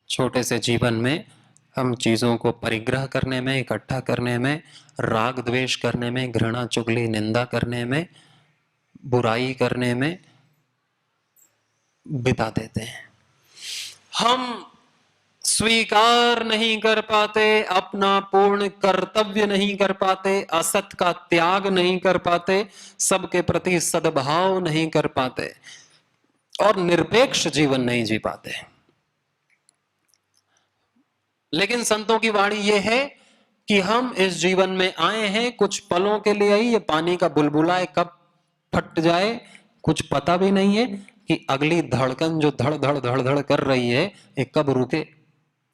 छोटे से जीवन में हम चीज़ों को परिग्रह करने में, इकट्ठा करने में, राग द्वेष करने में, घृणा चुगली निंदा करने में, बुराई करने में बिता देते हैं। हम स्वीकार नहीं कर पाते, अपना पूर्ण कर्तव्य नहीं कर पाते, असत का त्याग नहीं कर पाते, सबके प्रति सद्भाव नहीं कर पाते और निरपेक्ष जीवन नहीं जी पाते। लेकिन संतों की वाणी यह है कि हम इस जीवन में आए हैं कुछ पलों के लिए ही, ये पानी का बुलबुला है, कब फट जाए कुछ पता भी नहीं है, कि अगली धड़कन जो धड़ धड़ धड़ धड़ कर रही है ये कब रुके,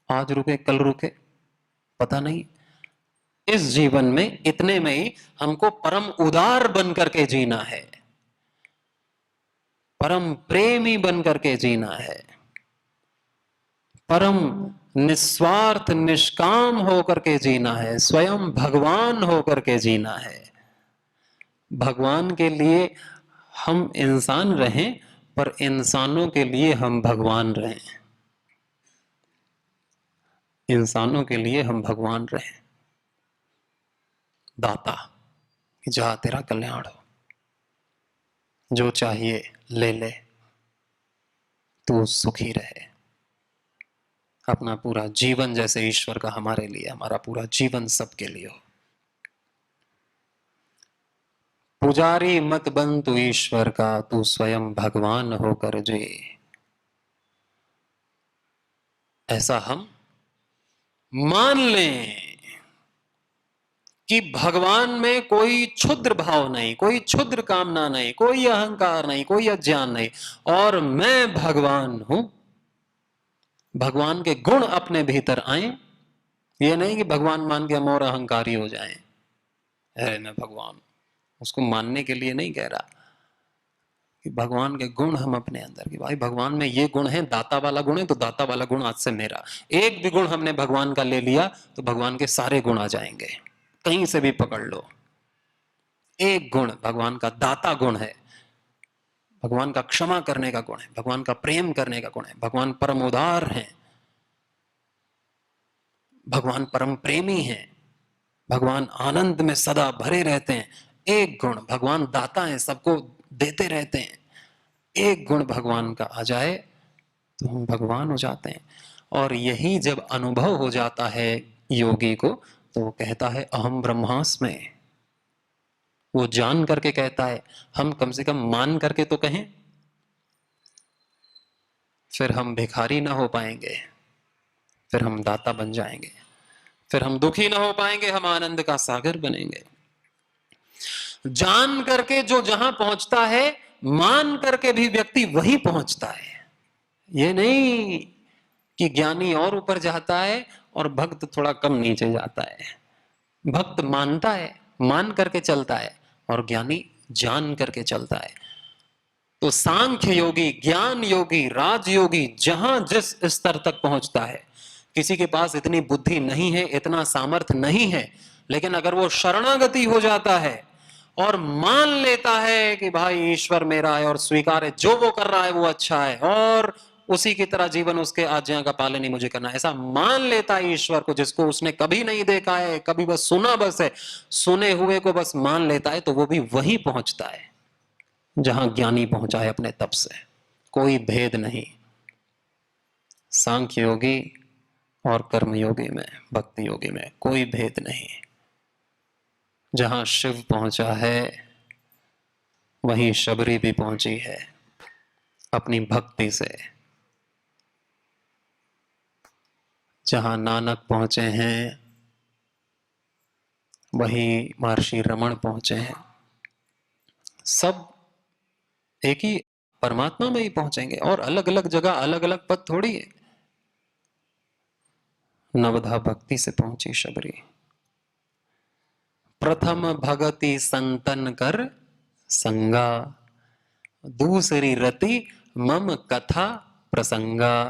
आज रुके कल रुके, पता नहीं। इस जीवन में इतने में ही हमको परम उदार बन करके जीना है, परम प्रेमी बन करके जीना है, परम निस्वार्थ निष्काम होकर के जीना है, स्वयं भगवान होकर के जीना है। भगवान के लिए हम इंसान रहें, पर इंसानों के लिए हम भगवान रहें। इंसानों के लिए हम भगवान रहें, दाता, जहां तेरा कल्याण हो, जो चाहिए ले ले, तू सुखी रहे। अपना पूरा जीवन जैसे ईश्वर का हमारे लिए, हमारा पूरा जीवन सबके लिए हो। पुजारी मत बन तू ईश्वर का, तू स्वयं भगवान होकर जी। ऐसा हम मान लें कि भगवान में कोई क्षुद्र भाव नहीं, कोई क्षुद्र कामना नहीं, कोई अहंकार नहीं, कोई अज्ञान नहीं, और मैं भगवान हूं। भगवान के गुण अपने भीतर आए, ये नहीं कि भगवान मान के हम और अहंकारी हो जाएं, अरे मैं भगवान, उसको मानने के लिए नहीं कह रहा, कि भगवान के गुण हम अपने अंदर, कि भाई भगवान में ये गुण है, दाता वाला गुण है, तो दाता वाला गुण आज से मेरा। एक भी गुण हमने भगवान का ले लिया तो भगवान के सारे गुण आ जाएंगे, कहीं से भी पकड़ लो। एक गुण भगवान का दाता गुण है, भगवान का क्षमा करने का गुण है, भगवान का प्रेम करने का गुण है, भगवान परम उदार हैं, भगवान परम प्रेमी हैं, भगवान आनंद में सदा भरे रहते हैं। एक गुण भगवान दाता है, सबको देते रहते हैं। एक गुण भगवान का आ जाए तो हम भगवान हो जाते हैं। और यही जब अनुभव हो जाता है योगी को, तो वो कहता है अहम ब्रह्मास्मि। वो जान करके कहता है, हम कम से कम मान करके तो कहें, फिर हम भिखारी ना हो पाएंगे, फिर हम दाता बन जाएंगे, फिर हम दुखी ना हो पाएंगे, हम आनंद का सागर बनेंगे। जान करके जो जहां पहुंचता है, मान करके भी व्यक्ति वही पहुंचता है। ये नहीं कि ज्ञानी और ऊपर जाता है और भक्त थोड़ा कम नीचे जाता है। भक्त मानता है, मान करके चलता है, और ज्ञानी जान करके चलता है। तो सांख्य योगी, ज्ञान योगी, राजयोगी जहां जिस स्तर तक पहुंचता है, किसी के पास इतनी बुद्धि नहीं है, इतना सामर्थ्य नहीं है, लेकिन अगर वो शरणागति हो जाता है और मान लेता है कि भाई ईश्वर मेरा है और स्वीकार है, जो वो कर रहा है वो अच्छा है और उसी की तरह जीवन, उसके आज्ञा का पालन ही मुझे करना है, ऐसा मान लेता है ईश्वर को, जिसको उसने कभी नहीं देखा है, कभी बस सुना बस है, सुने हुए को बस मान लेता है, तो वो भी वहीं पहुंचता है जहां ज्ञानी पहुंचा है अपने तप से। कोई भेद नहीं सांख्य योगी और कर्मयोगी में, भक्ति योगी में कोई भेद नहीं। जहां शिव पहुंचा है वहीं शबरी भी पहुंची है अपनी भक्ति से। जहां नानक पहुंचे हैं वहीं महर्षि रमण पहुंचे हैं। सब एक ही परमात्मा में ही पहुंचेंगे, और अलग अलग जगह अलग अलग पद थोड़ी है। नवधा भक्ति से पहुंची शबरी। प्रथम भगति संतन कर संगा, दूसरी रति मम कथा प्रसंगा,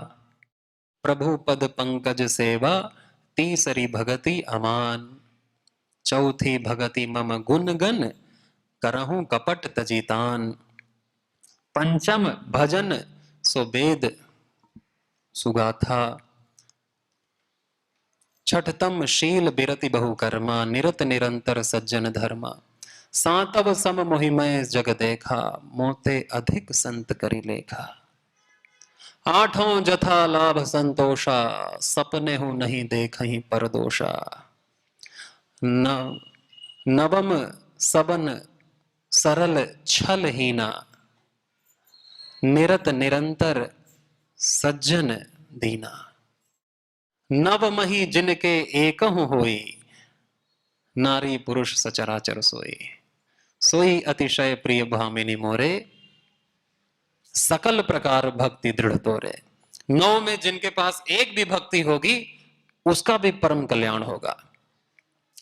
प्रभु पद पंकज सेवा, तीसरी भगति अमान, चौथी भगति मम गुण गन, करहूं कपट तजितान, पंचम भजन सो वेद सुगाथा, छठतम शील बिरति बहु कर्मा, निरत निरंतर सज्जन धर्मा। सातव सम मोहिमय जग देखा, मोते अधिक संत करी लेखा। आठों जथा लाभ संतोषा, सपने हूं नहीं देखहीं परदोषा। न नवम सबन सरल छल हीना, निरत निरंतर सज्जन दीना। नव मही जिनके एकहु होई, नारी पुरुष सचराचर सोई। सोई अतिशय प्रिय भामिनी मोरे, सकल प्रकार भक्ति दृढ़ तोरे। नौ में जिनके पास एक भी भक्ति होगी, उसका भी परम कल्याण होगा।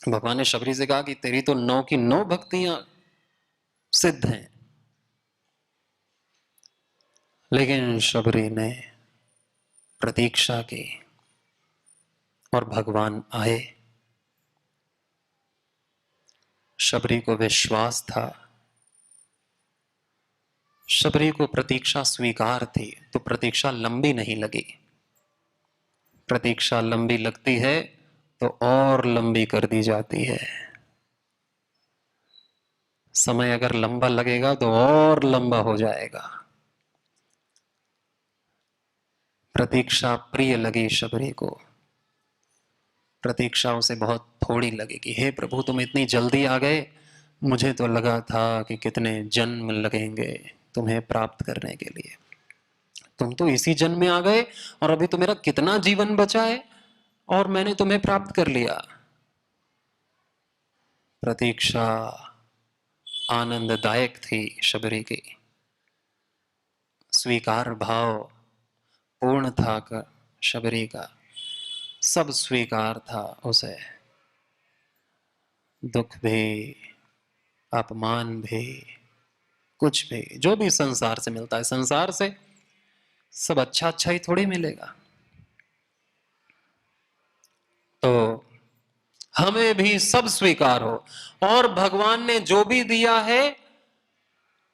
भगवान ने शबरी से कहा कि तेरी तो 9 की 9 भक्तियां सिद्ध हैं, लेकिन शबरी ने प्रतीक्षा की और भगवान आए। शबरी को विश्वास था, शबरी को प्रतीक्षा स्वीकार थी, तो प्रतीक्षा लंबी नहीं लगी। प्रतीक्षा लंबी लगती है तो और लंबी कर दी जाती है। समय अगर लंबा लगेगा तो और लंबा हो जाएगा। प्रतीक्षा प्रिय लगी शबरी को, प्रतीक्षा उसे बहुत थोड़ी लगेगी। हे प्रभु, तुम इतनी जल्दी आ गए, मुझे तो लगा था कि कितने जन्म लगेंगे तुम्हें प्राप्त करने के लिए। तुम तो इसी जन्म में आ गए और अभी तो मेरा कितना जीवन बचा है और मैंने तुम्हें प्राप्त कर लिया। प्रतीक्षा आनंददायक थी शबरी की, स्वीकार भाव पूर्ण था कर शबरी का, सब स्वीकार था उसे। दुख भी, अपमान भी, कुछ भी, जो भी संसार से मिलता है, संसार से सब अच्छा अच्छा ही थोड़ी मिलेगा। तो हमें भी सब स्वीकार हो, और भगवान ने जो भी दिया है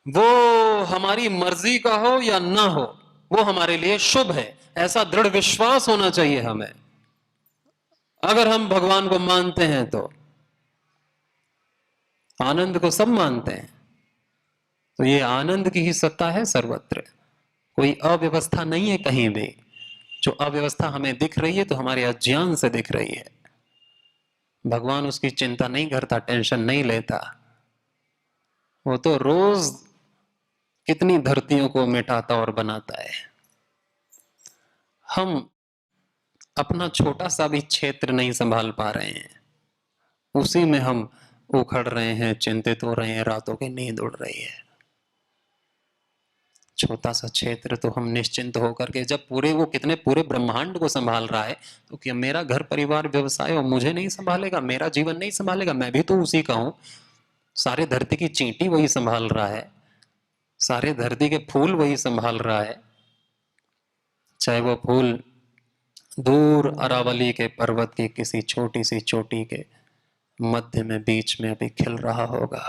वो हमारी मर्जी का हो या ना हो, वो हमारे लिए शुभ है, ऐसा दृढ़ विश्वास होना चाहिए हमें। अगर हम भगवान को मानते हैं तो, आनंद को सब मानते हैं, तो ये आनंद की ही सत्ता है सर्वत्र। कोई अव्यवस्था नहीं है कहीं भी। जो अव्यवस्था हमें दिख रही है तो हमारे अज्ञान से दिख रही है। भगवान उसकी चिंता नहीं करता, टेंशन नहीं लेता। वो तो रोज कितनी धरतियों को मिटाता और बनाता है। हम अपना छोटा सा भी क्षेत्र नहीं संभाल पा रहे हैं, उसी में हम उखड़ रहे हैं, चिंतित हो रहे हैं, रातों की नींद उड़ रही है। छोटा सा क्षेत्र तो हम निश्चिंत होकर के, जब पूरे वो कितने पूरे ब्रह्मांड को संभाल रहा है, तो क्या मेरा घर परिवार व्यवसाय और मुझे नहीं संभालेगा, मेरा जीवन नहीं संभालेगा? मैं भी तो उसी का हूं। सारे धरती की चींटी वही संभाल रहा है, सारे धरती के फूल वही संभाल रहा है। चाहे वो फूल दूर अरावली के पर्वत की किसी छोटी सी चोटी के मध्य में बीच में अभी खिल रहा होगा,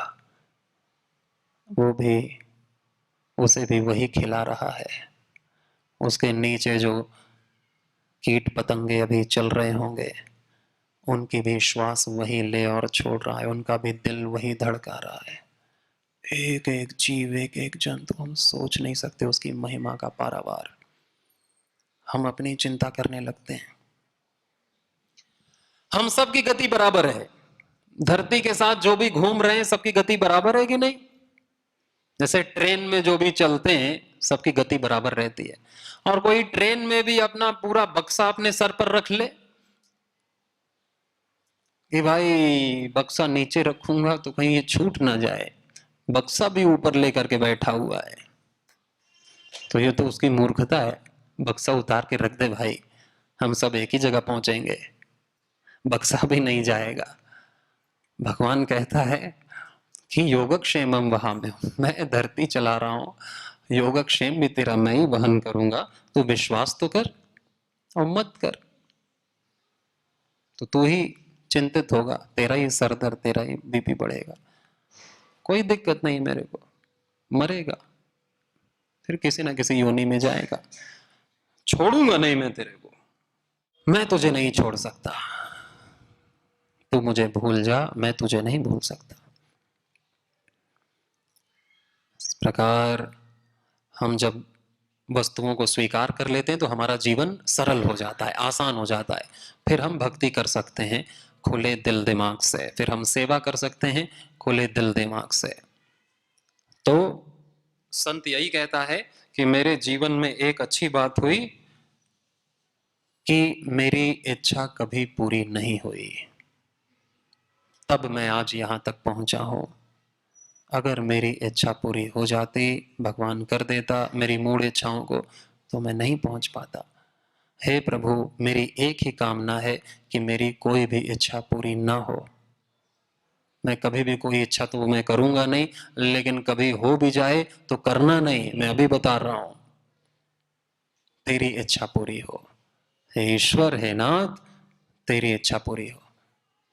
वो भी, उसे भी वही खिला रहा है। उसके नीचे जो कीट पतंगे अभी चल रहे होंगे, उनकी भी श्वास वही ले और छोड़ रहा है, उनका भी दिल वही धड़का रहा है। एक एक जीव, एक एक जंतु, हम सोच नहीं सकते उसकी महिमा का पारावार। हम अपनी चिंता करने लगते हैं। हम सबकी गति बराबर है, धरती के साथ जो भी घूम रहे हैं सबकी गति बराबर है कि नहीं? जैसे ट्रेन में जो भी चलते हैं सबकी गति बराबर रहती है, और कोई ट्रेन में भी अपना पूरा बक्सा अपने सर पर रख ले कि भाई बक्सा नीचे रखूंगा तो कहीं ये छूट ना जाए, बक्सा भी ऊपर लेकर के बैठा हुआ है, तो ये तो उसकी मूर्खता है। बक्सा उतार के रख दे भाई, हम सब एक ही जगह पहुंचेंगे, बक्सा भी नहीं जाएगा। भगवान कहता है कि योगक्षेमम वहां में, मैं धरती चला रहा हूं, योगक्षेम भी तेरा मैं ही वहन करूंगा, तू विश्वास तो कर और मत कर, तो तू ही चिंतित होगा, तेरा ही सर दर्द, तेरा ही बीपी बढ़ेगा। कोई दिक्कत नहीं मेरे को, मरेगा फिर किसी ना किसी योनि में जाएगा, छोड़ूंगा नहीं मैं तेरे को, मैं तुझे नहीं छोड़ सकता। तू मुझे भूल जा, मैं तुझे नहीं भूल सकता। इस प्रकार हम जब वस्तुओं को स्वीकार कर लेते हैं तो हमारा जीवन सरल हो जाता है, आसान हो जाता है। फिर हम भक्ति कर सकते हैं खुले दिल दिमाग से, फिर हम सेवा कर सकते हैं खुले दिल दिमाग से। तो संत यही कहता है कि मेरे जीवन में एक अच्छी बात हुई कि मेरी इच्छा कभी पूरी नहीं हुई, तब मैं आज यहां तक पहुंचा हूं। अगर मेरी इच्छा पूरी हो जाती, भगवान कर देता मेरी मूढ़ इच्छाओं को, तो मैं नहीं पहुंच पाता। हे प्रभु, मेरी एक ही कामना है कि मेरी कोई भी इच्छा पूरी ना हो। मैं कभी भी कोई इच्छा तो मैं करूंगा नहीं, लेकिन कभी हो भी जाए तो करना नहीं। मैं अभी बता रहा हूं, तेरी इच्छा पूरी हो। हे ईश्वर, हे नाथ, तेरी इच्छा पूरी हो।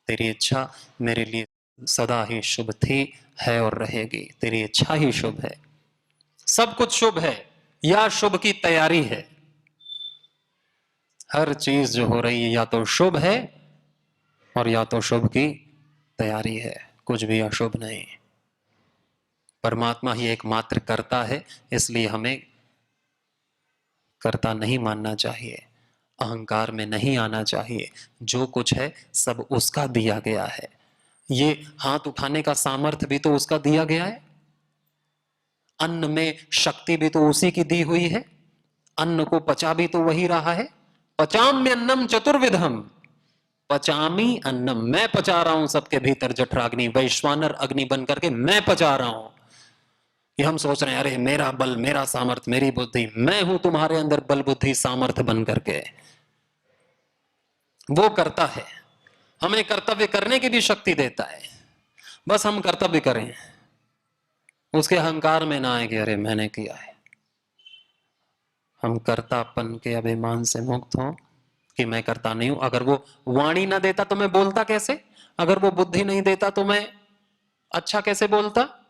तेरी इच्छा मेरे लिए सदा ही शुभ थी, है और रहेगी। तेरी इच्छा ही शुभ है। सब कुछ शुभ है या शुभ की तैयारी है। हर चीज जो हो रही है या तो शुभ है और या तो शुभ की तैयारी है, कुछ भी अशुभ नहीं। परमात्मा ही एकमात्र कर्ता है, इसलिए हमें कर्ता नहीं मानना चाहिए, अहंकार में नहीं आना चाहिए। जो कुछ है सब उसका दिया गया है। ये हाथ उठाने का सामर्थ्य भी तो उसका दिया गया है। अन्न में शक्ति भी तो उसी की दी हुई है। अन्न को पचा भी तो वही रहा है। पचाम्य अन्नम चतुर्विधम, पचामी अन्नम, मैं पचा रहा हूं सबके भीतर जठराग्नि, वैश्वानर अग्नि बन करके मैं पचा रहा हूं। कि हम सोच रहे हैं अरे मेरा बल, मेरा सामर्थ्य, मेरी बुद्धि, मैं हूं तुम्हारे अंदर बल बुद्धि सामर्थ्य बन करके। वो करता है, हमें कर्तव्य करने की भी शक्ति देता है। बस हम कर्तव्य करें, उसके अहंकार में ना आए कि अरे मैंने किया है। हम कर्तापन के अभिमान से मुक्त हों कि मैं करता नहीं हूं। अगर वो वाणी ना देता तो मैं बोलता कैसे? अगर वो बुद्धि नहीं देता तो मैं अच्छा कैसे बोलता?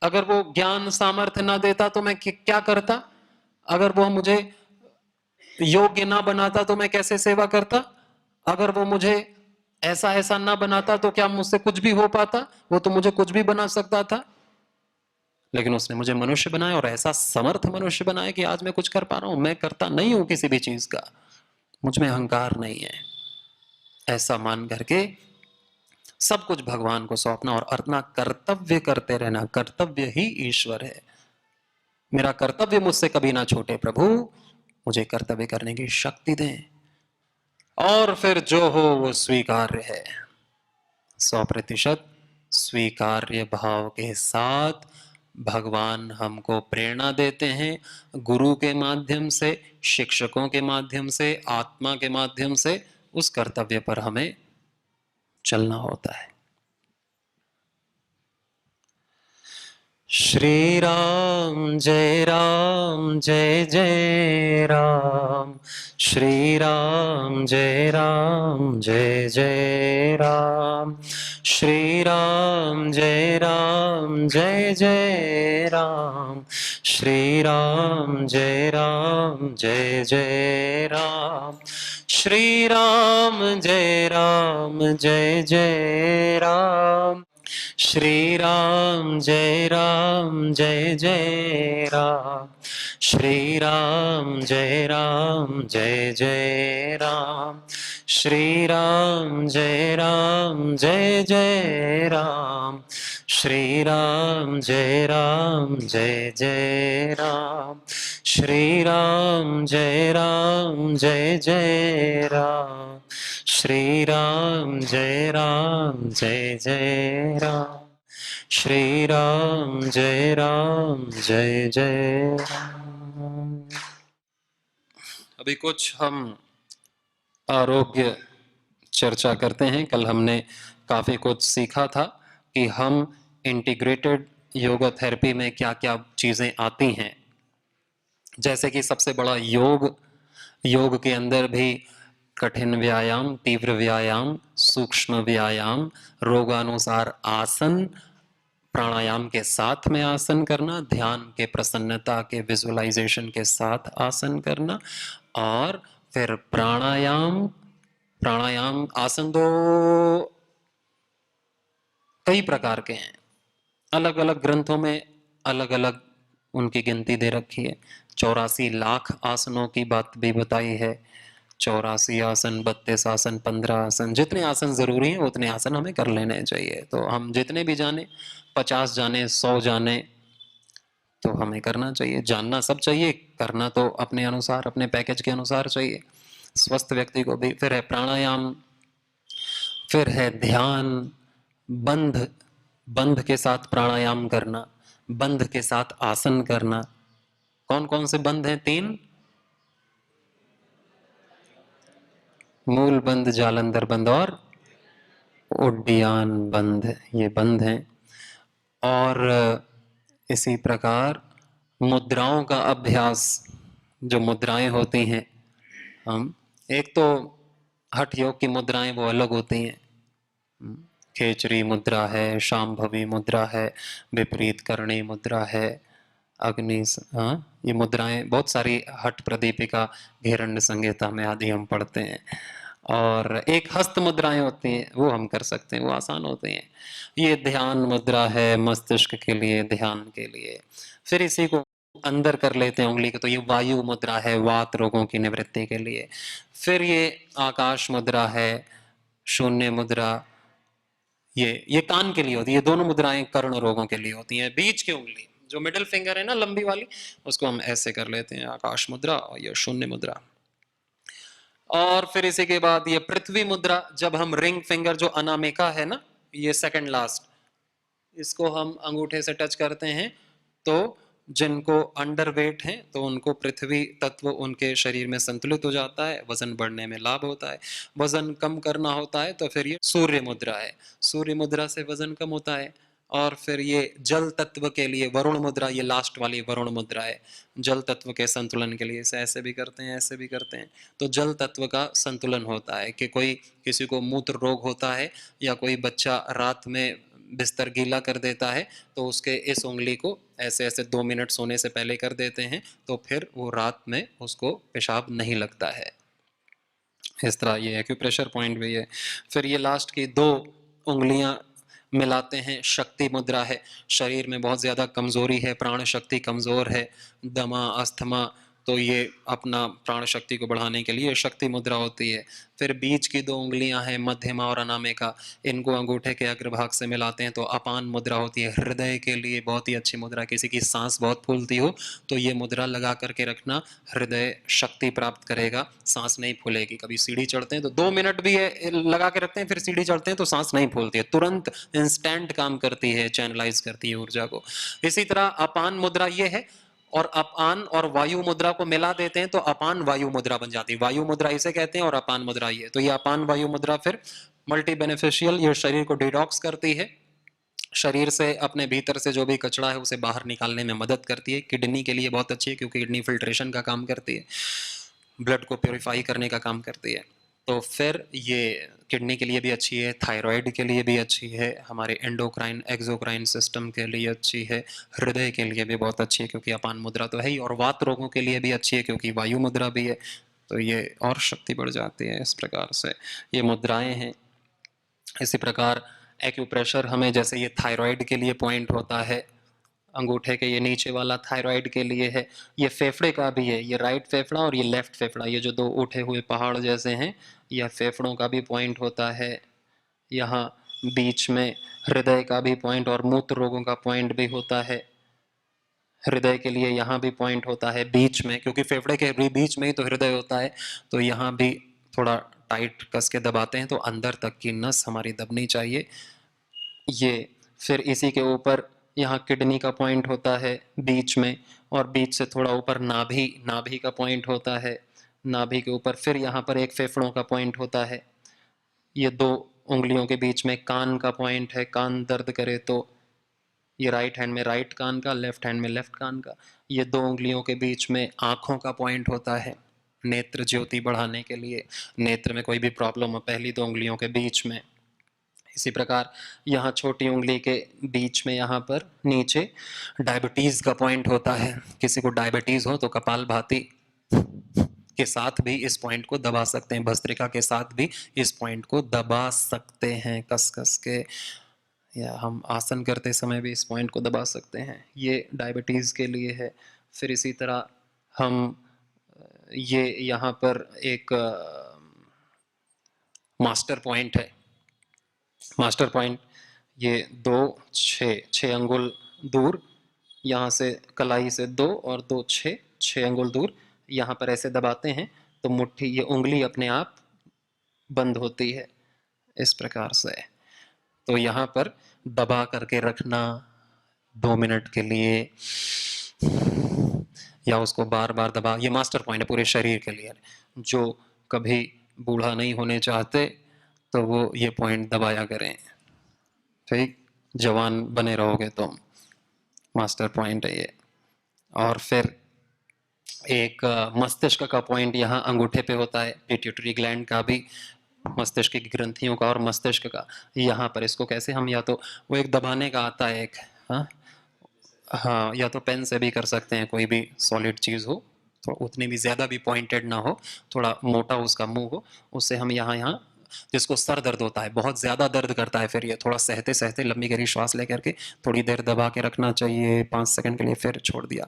अगर वो ज्ञान सामर्थ्य ना देता तो मैं क्या करता? अगर वो मुझे योग्य ना बनाता तो मैं कैसे सेवा करता? अगर वो मुझे ऐसा ऐसा ना बनाता तो क्या मुझसे कुछ भी हो पाता? वो तो मुझे कुछ भी बना सकता था, लेकिन उसने मुझे मनुष्य बनाया और ऐसा समर्थ मनुष्य बनाया कि आज मैं कुछ कर पा रहा हूं। मैं करता नहीं हूं किसी भी चीज का, मुझ में अहंकार नहीं है। ऐसा मान करके सब कुछ भगवान को सौंपना और अपना कर्तव्य करते रहना। कर्तव्य ही ईश्वर है। मेरा कर्तव्य मुझसे कभी ना छूटे प्रभु, मुझे कर्तव्य करने की शक्ति दें। और फिर जो हो वो स्वीकार्य है। 100% स्वीकार्य भाव के साथ भगवान हमको प्रेरणा देते हैं, गुरु के माध्यम से, शिक्षकों के माध्यम से, आत्मा के माध्यम से उस कर्तव्य पर हमें चलना होता है। श्री राम जय जय राम, श्री राम जय जय राम, श्री राम जय जय राम, श्री राम जय जय राम, श्री राम जय जय राम, श्री राम जय जय राम, श्री राम जय जय राम, श्री राम जय जय राम, श्री राम जय जय राम, श्री राम जय जय राम, श्री राम जय जय राम, श्री राम जय जय राम। अभी कुछ हम आरोग्य चर्चा करते हैं। कल हमने काफी कुछ सीखा था कि हम इंटीग्रेटेड योगा थेरेपी में क्या क्या चीजें आती हैं। जैसे कि सबसे बड़ा योग, योग के अंदर भी कठिन व्यायाम, तीव्र व्यायाम, सूक्ष्म व्यायाम, रोगानुसार आसन, प्राणायाम के साथ में आसन करना, ध्यान के प्रसन्नता के विजुअलाइजेशन के साथ आसन करना, और फिर प्राणायाम प्राणायाम आसन तो कई प्रकार के हैं, अलग अलग ग्रंथों में अलग अलग उनकी गिनती दे रखी है। 84 लाख आसनों की बात भी बताई है। 84 आसन, 32 आसन, 15 आसन, जितने आसन जरूरी हैं उतने आसन हमें कर लेने चाहिए। तो हम जितने भी जाने, 50 जाने, 100 जाने, तो हमें करना चाहिए। जानना सब चाहिए, करना तो अपने अनुसार, अपने पैकेज के अनुसार चाहिए स्वस्थ व्यक्ति को भी। फिर है प्राणायाम, फिर है ध्यान, बंध, बंध के साथ प्राणायाम करना, बंध के साथ आसन करना। कौन कौन से बंध हैं? 3, मूल बंध, जालंधर बंध और उड्डयन बंध, ये बंध हैं। और इसी प्रकार मुद्राओं का अभ्यास, जो मुद्राएं होती हैं, हम एक तो हठ योग की मुद्राएं वो अलग होती हैं, खेचरी मुद्रा है, शांभवी मुद्रा है, विपरीत करणी मुद्रा है, अग्नि, हाँ, ये मुद्राएं बहुत सारी, हठ प्रदीपिका, घेरण्य संहिता में आदि हम पढ़ते हैं। और एक हस्त मुद्राएं होती हैं, वो हम कर सकते हैं, वो आसान होती हैं। ये ध्यान मुद्रा है, मस्तिष्क के लिए, ध्यान के लिए। फिर इसी को अंदर कर लेते हैं उंगली को, तो ये वायु मुद्रा है, वात रोगों की निवृत्ति के लिए। फिर ये आकाश मुद्रा है, शून्य मुद्रा, ये कान के लिए होती है। ये दोनों मुद्राएं कर्ण रोगों के लिए होती हैं। बीच की उंगली, जो मिडिल फिंगर है ना, लंबी वाली, उसको हम ऐसे कर लेते हैं, आकाश मुद्रा और ये शून्य मुद्रा। और फिर इसी के बाद ये पृथ्वी मुद्रा, जब हम रिंग फिंगर, जो अनामिका है ना, ये सेकंड लास्ट, इसको हम अंगूठे से टच करते हैं, तो जिनको अंडरवेट हैं तो उनको पृथ्वी तत्व उनके शरीर में संतुलित हो जाता है, वजन बढ़ने में लाभ होता है। वजन कम करना होता है तो फिर ये सूर्य मुद्रा है, सूर्य मुद्रा से वजन कम होता है। और फिर ये जल तत्व के लिए वरुण मुद्रा, ये लास्ट वाली वरुण मुद्रा है, जल तत्व के संतुलन के लिए। इसे ऐसे भी करते हैं, ऐसे भी करते हैं, तो जल तत्व का संतुलन होता है। कि कोई, किसी को मूत्र रोग होता है, या कोई बच्चा रात में बिस्तर गीला कर देता है, तो उसके इस उंगली को ऐसे ऐसे 2 मिनट सोने से पहले कर देते हैं, तो फिर वो रात में उसको पेशाब नहीं लगता है। इस तरह ये एक्यूप्रेशर पॉइंट भी है। फिर ये लास्ट की 2 उंगलियां मिलाते हैं, शक्ति मुद्रा है। शरीर में बहुत ज़्यादा कमज़ोरी है, प्राण शक्ति कमज़ोर है, दमा, अस्थमा, तो ये अपना प्राण शक्ति को बढ़ाने के लिए शक्ति मुद्रा होती है। फिर बीच की 2 उंगलियां हैं, मध्यमा और अनामिका, इनको अंगूठे के अग्रभाग से मिलाते हैं तो अपान मुद्रा होती है। हृदय के लिए बहुत ही अच्छी मुद्रा। किसी की सांस बहुत फूलती हो तो ये मुद्रा लगा करके रखना, हृदय शक्ति प्राप्त करेगा, सांस नहीं फूलेगी। कभी सीढ़ी चढ़ते हैं तो 2 मिनट भी लगा के रखते हैं, फिर सीढ़ी चढ़ते हैं तो सांस नहीं फूलती है, तुरंत इंस्टेंट काम करती है, चैनलाइज करती है ऊर्जा को। इसी तरह अपान मुद्रा ये है, और अपान और वायु मुद्रा को मिला देते हैं तो अपान वायु मुद्रा बन जाती है। वायु मुद्रा इसे कहते हैं और अपान मुद्रा ये। तो ये अपान वायु मुद्रा फिर मल्टी बेनिफिशियल, ये शरीर को डिटॉक्स करती है, शरीर से अपने भीतर से जो भी कचरा है उसे बाहर निकालने में मदद करती है। किडनी के लिए बहुत अच्छी है, क्योंकि किडनी फिल्ट्रेशन का काम करती है, ब्लड को प्योरीफाई करने का काम करती है। तो फिर ये किडनी के लिए भी अच्छी है, थायराइड के लिए भी अच्छी है, हमारे एंडोक्राइन एक्सोक्राइन सिस्टम के लिए अच्छी है, हृदय के लिए भी बहुत अच्छी है क्योंकि अपान मुद्रा तो है ही, और वात रोगों के लिए भी अच्छी है क्योंकि वायु मुद्रा भी है, तो ये और शक्ति बढ़ जाती है। इस प्रकार से ये मुद्राएं हैं। इसी प्रकार एक्यूप्रेशर हमें, जैसे ये थायराइड के लिए पॉइंट होता है, अंगूठे के ये नीचे वाला थायराइड के लिए है। ये फेफड़े का भी है, ये राइट फेफड़ा और ये लेफ्ट फेफड़ा, ये जो 2 उठे हुए पहाड़ जैसे हैं, यह फेफड़ों का भी पॉइंट होता है। यहाँ बीच में हृदय का भी पॉइंट और मूत्र रोगों का पॉइंट भी होता है। हृदय के लिए यहाँ भी पॉइंट होता है बीच में, क्योंकि फेफड़े के भी बीच में ही तो हृदय होता है, तो यहाँ भी थोड़ा टाइट कस के दबाते हैं तो अंदर तक की नस हमारी दबनी चाहिए। ये फिर इसी के ऊपर यहाँ किडनी का पॉइंट होता है बीच में, और बीच से थोड़ा ऊपर नाभि, नाभि का पॉइंट होता है, नाभि के ऊपर फिर यहाँ पर एक फेफड़ों का पॉइंट होता है। ये 2 उंगलियों के बीच में कान का पॉइंट है, कान दर्द करे तो ये राइट हैंड में राइट कान का, लेफ्ट हैंड में लेफ्ट कान का। ये 2 उंगलियों के बीच में आँखों का पॉइंट होता है, नेत्र ज्योति बढ़ाने के लिए, नेत्र में कोई भी प्रॉब्लम हो, पहली 2 उंगलियों के बीच में। इसी प्रकार यहाँ छोटी उंगली के बीच में यहाँ पर नीचे डायबिटीज़ का पॉइंट होता है। किसी को डायबिटीज़ हो तो कपालभाति के साथ भी इस पॉइंट को दबा सकते हैं, भस्त्रिका के साथ भी इस पॉइंट को दबा सकते हैं कस कस के, या हम आसन करते समय भी इस पॉइंट को दबा सकते हैं। ये डायबिटीज़ के लिए है। फिर इसी तरह हम ये यहाँ पर एक मास्टर पॉइंट है। मास्टर पॉइंट ये 6 अंगुल दूर, यहाँ से कलाई से 2 और 2 6 अंगुल दूर, यहाँ पर ऐसे दबाते हैं तो मुट्ठी, ये उंगली अपने आप बंद होती है इस प्रकार से। तो यहाँ पर दबा करके रखना 2 मिनट के लिए, या उसको बार बार दबा, ये मास्टर पॉइंट है पूरे शरीर के लिए। जो कभी बूढ़ा नहीं होने चाहते तो वो ये पॉइंट दबाया करें, ठीक, जवान बने रहोगे तुम। मास्टर पॉइंट है ये। और फिर एक मस्तिष्क का पॉइंट यहाँ अंगूठे पे होता है, पिट्यूटरी ग्लैंड का भी, मस्तिष्क की ग्रंथियों का और मस्तिष्क का। यहाँ पर इसको कैसे हम, या तो वो एक दबाने का आता है एक, हाँ हाँ, या तो पेन से भी कर सकते हैं, कोई भी सॉलिड चीज़ हो तो उतनी भी ज़्यादा भी पॉइंटेड ना हो, थोड़ा मोटा उसका मुंह हो, उससे हम यहाँ जिसको सर दर्द होता है, बहुत ज़्यादा दर्द करता है, फिर ये थोड़ा सहते सहते लंबी गहरी श्वास लेकर के थोड़ी देर दबा के रखना चाहिए 5 सेकंड के लिए, फिर छोड़ दिया,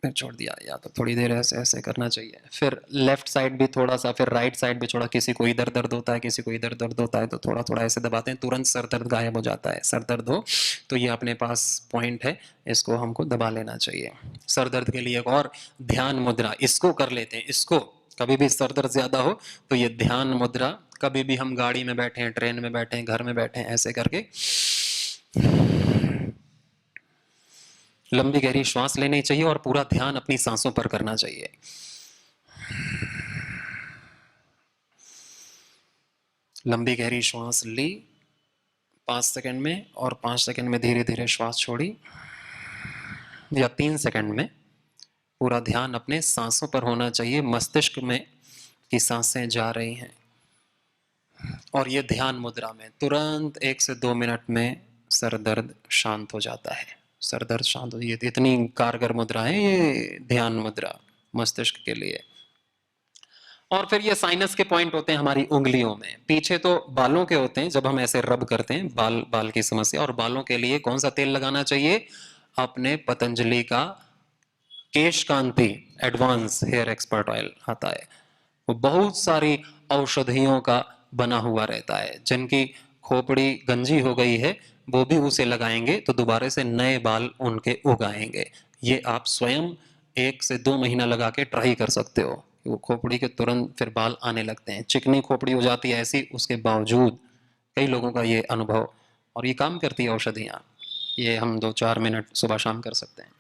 फिर छोड़ दिया, या तो थोड़ी देर ऐसे ऐसे करना चाहिए। फिर लेफ्ट साइड भी थोड़ा सा, फिर राइट साइड भी थोड़ा, किसी को इधर दर्द होता है, किसी को इधर दर्द होता है, तो थोड़ा थोड़ा ऐसे दबाते हैं, तुरंत सर दर्द गायब हो जाता है। सर दर्द हो तो ये अपने पास पॉइंट है, इसको हमको दबा लेना चाहिए। सर दर्द के लिए एक और ध्यान मुद्रा, इसको कर लेते हैं। इसको कभी भी सर दर्द ज्यादा हो तो ये ध्यान मुद्रा, कभी भी हम गाड़ी में बैठे हैं, ट्रेन में बैठे हैं, घर में बैठे हैं, ऐसे करके लंबी गहरी श्वास लेनी चाहिए और पूरा ध्यान अपनी सांसों पर करना चाहिए। लंबी गहरी श्वास ली 5 सेकंड में, और 5 सेकंड में धीरे धीरे श्वास छोड़ी, या 3 सेकंड में। पूरा ध्यान अपने सांसों पर होना चाहिए, मस्तिष्क में की सांसें जा रही हैं। और ये ध्यान मुद्रा में तुरंत 1 से 2 मिनट में सर दर्द शांत हो जाता है। सर दर्द शांत हो, ये इतनी कारगर मुद्रा है ये ध्यान मुद्रा मस्तिष्क के लिए। और फिर ये साइनस के पॉइंट होते हैं हमारी उंगलियों में, पीछे तो बालों के होते हैं, जब हम ऐसे रब करते हैं बाल की समस्या। और बालों के लिए कौन सा तेल लगाना चाहिए? अपने पतंजलि का केश कांति एडवांस हेयर एक्सपर्ट ऑयल आता है, वो बहुत सारी औषधियों का बना हुआ रहता है। जिनकी खोपड़ी गंजी हो गई है वो भी उसे लगाएंगे तो दोबारा से नए बाल उनके उगाएंगे। ये आप स्वयं 1 से 2 महीना लगा के ट्राई कर सकते हो। वो खोपड़ी के तुरंत फिर बाल आने लगते हैं। चिकनी खोपड़ी हो जाती है ऐसी, उसके बावजूद कई लोगों का ये अनुभव, और ये काम करती है औषधियाँ। ये हम 2-4 मिनट सुबह शाम कर सकते हैं।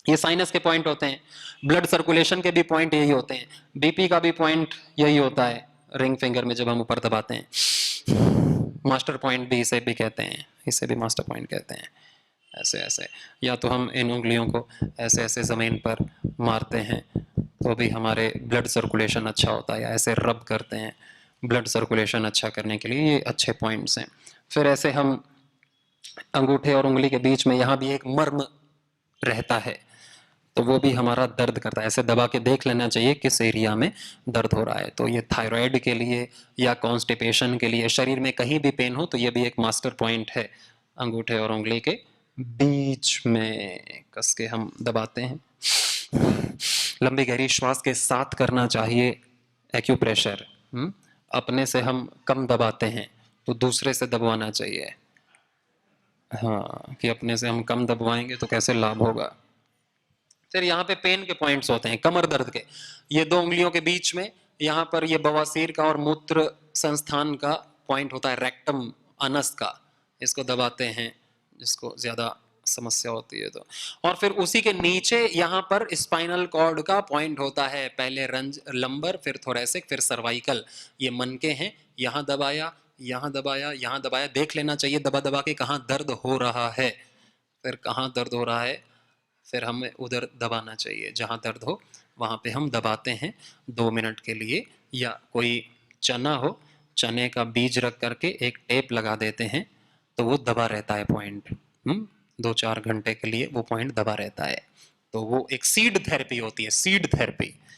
ये साइनस के पॉइंट होते हैं। ब्लड सर्कुलेशन के भी पॉइंट यही होते हैं। बीपी का भी पॉइंट यही होता है, रिंग फिंगर में जब हम ऊपर दबाते हैं। मास्टर पॉइंट भी इसे भी कहते हैं, इसे भी मास्टर पॉइंट कहते हैं। ऐसे ऐसे, या तो हम इन उंगलियों को ऐसे ऐसे ज़मीन पर मारते हैं तो भी हमारे ब्लड सर्कुलेशन अच्छा होता है, या ऐसे रब करते हैं ब्लड सर्कुलेशन अच्छा करने के लिए। ये अच्छे पॉइंट्स हैं। फिर ऐसे हम अंगूठे और उंगली के बीच में यहाँ भी एक मर्म रहता है, तो वो भी हमारा दर्द करता है। ऐसे दबा के देख लेना चाहिए किस एरिया में दर्द हो रहा है। तो ये थायराइड के लिए या कॉन्स्टिपेशन के लिए, शरीर में कहीं भी पेन हो तो ये भी एक मास्टर पॉइंट है। अंगूठे और उंगली के बीच में कस के हम दबाते हैं। लंबी गहरी श्वास के साथ करना चाहिए एक्यूप्रेशर। अपने से हम कम दबाते हैं तो दूसरे से दबवाना चाहिए। हाँ, कि अपने से हम कम दबवाएंगे तो कैसे लाभ होगा। फिर यहाँ पे पेन के पॉइंट्स होते हैं, कमर दर्द के। ये 2 उंगलियों के बीच में, यहाँ पर ये बवासीर का और मूत्र संस्थान का पॉइंट होता है, रेक्टम अनस का। इसको दबाते हैं जिसको ज्यादा समस्या होती है तो। और फिर उसी के नीचे यहाँ पर स्पाइनल कॉर्ड का पॉइंट होता है, पहले लंबर, फिर थोरैसिक, फिर सर्वाइकल। ये मनके हैं, यहाँ दबाया, यहाँ दबाया, यहाँ दबाया। देख लेना चाहिए दबा दबा के कहाँ दर्द हो रहा है। फिर कहाँ दर्द हो रहा है फिर हमें उधर दबाना चाहिए, जहाँ दर्द हो वहाँ पे हम दबाते हैं 2 मिनट के लिए। या कोई चना हो, चने का बीज रख करके एक टेप लगा देते हैं तो वो दबा रहता है पॉइंट। 2-4 घंटे के लिए वो पॉइंट दबा रहता है। तो वो एक सीड थेरेपी होती है, सीड थेरेपी।